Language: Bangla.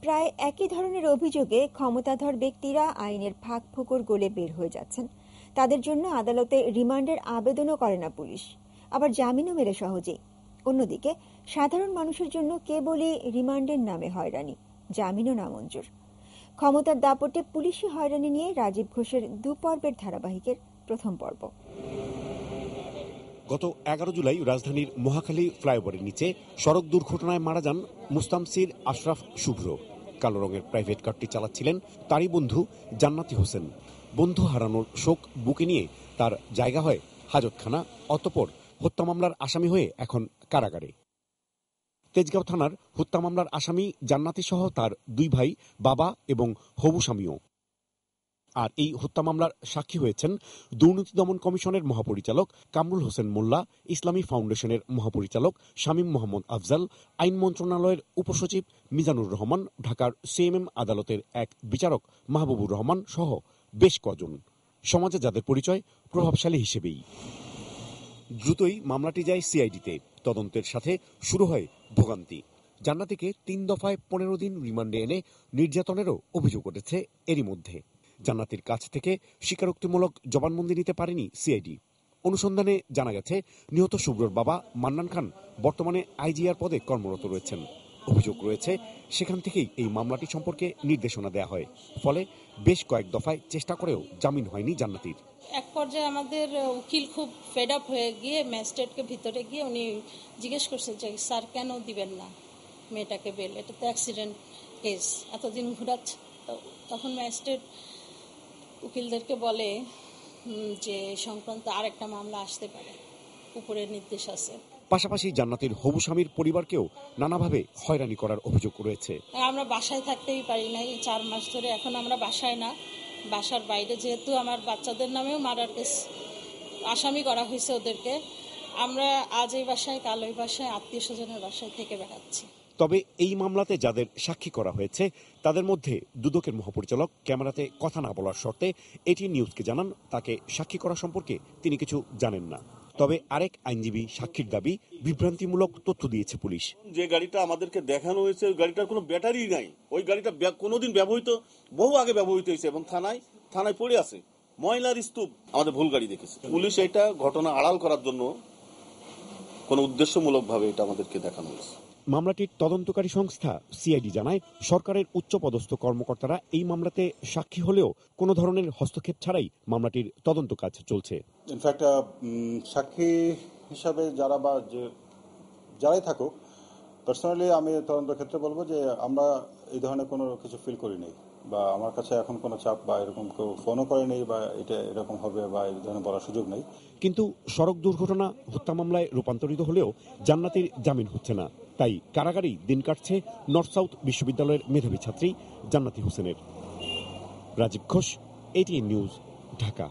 প্রায় একই ধরনের অভিযোগে ক্ষমতাধর ব্যক্তিরা আইনের ফাঁক ফোকর গলে বের হয়ে যাচ্ছেন। তাদের জন্য আদালতে রিমান্ডের আবেদনও করে না পুলিশ, আবার জামিনও মেলে সহজেই। অন্যদিকে সাধারণ মানুষের জন্য কেবলই রিমান্ডের নামে হয়রানি, জামিনও নামঞ্জুর। ক্ষমতার দাপটে পুলিশি হয়রানি নিয়ে রাজীব ঘোষের 2 পর্বের ধারাবাহিকের প্রথম পর্ব। গত 11 জুলাই রাজধানীর মহাখালী ফ্লাইওভারের নিচে সড়ক দুর্ঘটনায় মারা যান মুস্তামসির আশরাফ শুভ্র। কালো রঙের প্রাইভেট কারটি চালাচ্ছিলেন তারই বন্ধু জান্নাতি হোসেন। বন্ধু হারানোর শোক বুকে নিয়ে তার জায়গা হয় হাজতখানা, অতঃপর হত্যা মামলার আসামি হয়ে এখন কারাগারে। তেজগাঁও থানার হত্যা মামলার আসামি জান্নাতি সহ তার 2 ভাই, বাবা এবং হবু স্বামীও। আর এই হত্যা মামলার সাক্ষী হয়েছেন দুর্নীতি দমন কমিশনের মহাপরিচালক কামরুল হোসেন মোল্লা, ইসলামী ফাউন্ডেশনের মহাপরিচালক শামীম মোহাম্মদ আফজাল, আইন মন্ত্রণালয়ের উপসচিব মিজানুর রহমান, ঢাকার সিএমএম আদালতের এক বিচারক মাহবুবুর রহমান সহ বেশ কজন। সমাজে যাদের পরিচয় প্রভাবশালী হিসেবেই। দ্রুতই মামলাটি যায় সিআইডিতে। তদন্তের সাথে শুরু হয় ভোগান্তি। জান্নাতিকে 3 দফায় 15 দিন রিমান্ডে এনে নির্যাতনেরও অভিযোগ উঠেছে এরই মধ্যে। জান্নাতির কাছ থেকে স্বীকারোক্তিমূলক জবানবন্দি নিতে পারেনি সিআইডি। অনুসন্ধানে জানা গেছে নিহত শুভ্রর বাবা মান্নান খান বর্তমানে আইজিআর পদে কর্মরত রয়েছেন। অভিযোগ রয়েছে সেখান থেকেই এই মামলাটি সম্পর্কে নির্দেশনা দেয়া হয়। ফলে বেশ কয়েক দফায় চেষ্টা করেও জামিন হয়নি জান্নাতির। এক পর্যায়ে আমাদের উকিল খুব ফেড আপ হয়ে গিয়ে ম্যাজিস্ট্রেটকে ভিতরে গিয়ে উনি জিজ্ঞেস করছেন যে স্যার কেন দিবেন না মেয়েটাকে বেল, এটা তো অ্যাক্সিডেন্ট কেস, এতদিন ঘুরাচ্ছে। তখন ম্যাজিস্ট্রেট উকিলদেরকে বলে যে সংক্রান্ত আরেকটা মামলা আসতে পারে, উপরের নির্দেশ আছে। পাশাপাশি জান্নাতির হবু স্বামীর পরিবারকেও নানাভাবে হয়রানি করার অভিযোগ রয়েছে। আমরা বাসায় থাকতেই পারি না, এই 4 মাস ধরে। এখন আমরা বাসায় না, বাসার বাইরে, যেহেতু আমার বাচ্চাদের নামেও মার্ডার কেস আসামি করা হয়েছে ওদেরকে। আমরা আজ এই বাসায়, কাল ওই বাসায়, আত্মীয় স্বজনের বাসায় থেকে বেড়াচ্ছি। তবে এই মামলাতে যাদের সাক্ষী করা হয়েছে তাদের মধ্যে দুদকের মহাপরিচালক ক্যামেরাতে কথা না বলার শর্তে এটিএন নিউজকে জানান তাকে সাক্ষী করা সম্পর্কে তিনি কিছু জানেন না। তবে আরেক আইনজীবী সাক্ষীর দাবি বিভ্রান্তিমূলক তথ্য দিয়েছে পুলিশ। যে গাড়িটা আমাদেরকে দেখানো হয়েছে ওই গাড়িটার কোনো ব্যাটারি নাই। ওই গাড়িটা কোনোদিন ব্যবহৃত, বহু আগে ব্যবহৃত হয়েছে এবং থানায় পড়ে আছে, ময়লার স্তূপ। আমাদের ভুল গাড়ি দেখেছে পুলিশ। এটা ঘটনা আড়াল করার জন্য কোনো উদ্দেশ্যমূলকভাবে এটা আমাদেরকে দেখানো হয়েছে। মামলাটির তদন্তকারী সংস্থা সিআইডি জানায় সরকারের উচ্চপদস্থ কর্মকর্তারা এই মামলাতে সাক্ষী হলেও কোনো ধরনের হস্তক্ষেপ ছাড়াই মামলাটির তদন্ত কাজ চলছে। ইনফ্যাক্ট সাক্ষী হিসাবে যারাই থাকুক, পার্সোনালি আমি তদন্ত ক্ষেত্রে বলবো যে আমরা এই ধরনের কোনো কিছু ফিল করি নাই, বা আমার কাছে এখন কোনো চাপ বা এরকম কেউ ফোনও করে নেই, বা এটা এরকম হবে বা এই ধরনের বলার সুযোগ নেই। কিন্তু সড়ক দুর্ঘটনা হত্যা মামলায় রূপান্তরিত হলেও জান্নাতির জামিন হচ্ছে না। তাই কারাগারেই দিন কাটছে নর্থ সাউথ বিশ্ববিদ্যালয়ের মেধাবী ছাত্রী জান্নাতি হোসেনের। Rajib Ghosh, ATN news, Dhaka.